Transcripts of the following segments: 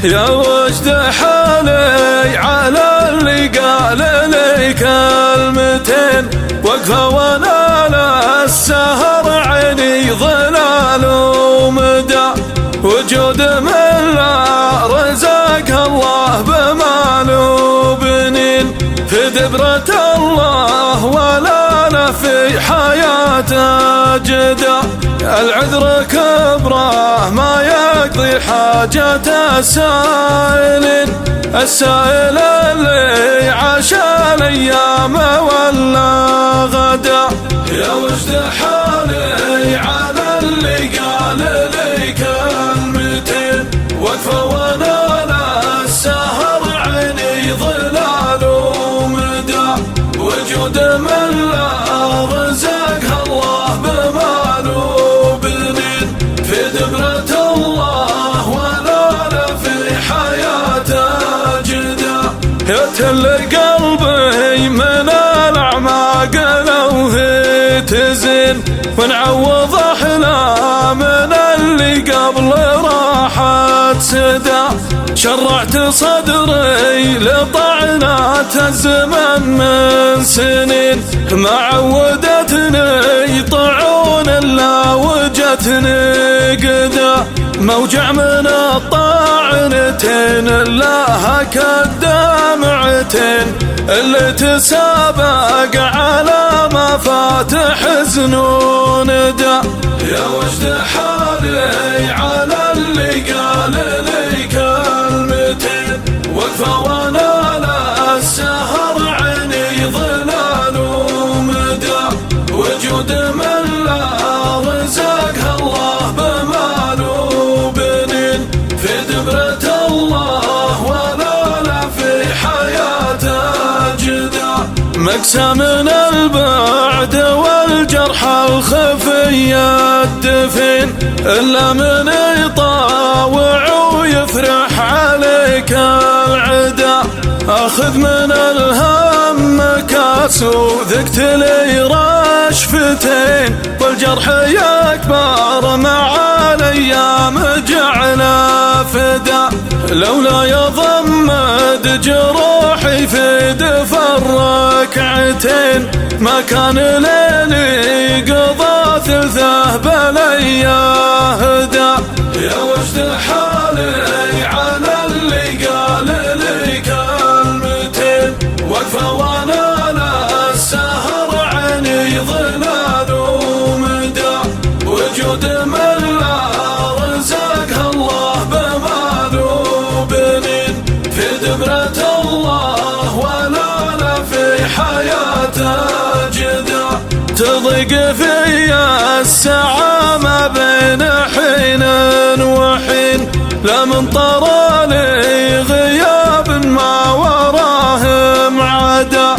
يا وجد حالي على اللي قال لي كلمتين، وقفة وانا للسهر عيني ظلال ومدى، وجود من لا رزق الله بمال وبنين، في دبرة الله ولا له في حياته جدا، العذر كبره ما يقضي حاجة السائلين، السائل اللي عاش الايام ولا غدا، يا وجد حالي على اللي قال لي كلمتين، وقفة وانا للسهر عيني ظلال ومدى، وجود من لا رزقها الله بمال وبنين، في دبرة الله ولا له في حياته جدا، يتل قلبي من الأعماق لو هي تزين، ونعوض أحلامنا اللي قبل راحت سدا، شرعت صدري لطعنات الزمن من سنين، ما عودتني طعون الا وجتني قدا، موجع من الطعنتين لها كالدمعتين، اللي تسابق على ما فات حزن وندى، يا وجد حالي على اللي قال لي كلمتين، وقفة وانا للسهر عيني ظلال ومدى، وجود من لا رزقها الله بمال وبنين، في دبرة الله ولا له في حياته جدا، مقسى من البعد والجرح الخفي الدفين، إلا من يطاوع ويفرح عليك العدا، أخذ من الهم كاس وذقت لي رشفتين، والجرح يكبر مع الأيام جعله فدا، لولا يضمد جروحي في دفر ركعتين، ما كان ليلي قضى ثلثه بليا هدى، يا وجد حالي على اللي قال لي كلمتين، وقفة وانا للسهر عيني ظلال ومدى، وجود من لا رزقها الله بمال وبنين، في دبرة الله ولا له في حياته جدا، تضيق في الساعة ما بين حين وحين، لا من طرالي غياب ما وراه معدا،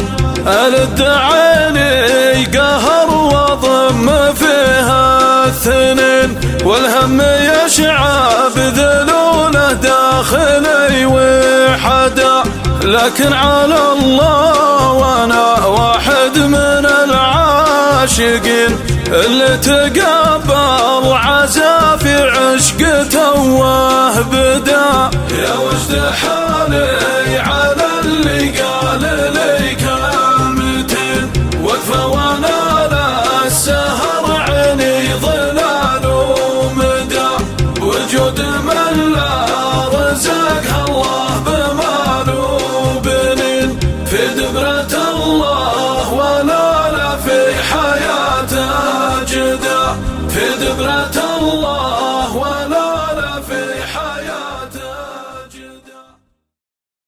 ألد عيني قهر وضم فيها الثنين، والهم يشعب ذلوله داخلي وحدا، لكن على الله وانا واحد من العاشقين، اللي تقبل عزا في عشقته وهبدا، يا وجد حالي على اللي قال لي كلمتين، وقفة وانا للسهر عيني ظلال ومدى، وجود من لا رزقها الله بمال وبنين، في دبرة الله ولا له في حياته جدا، في دبرة الله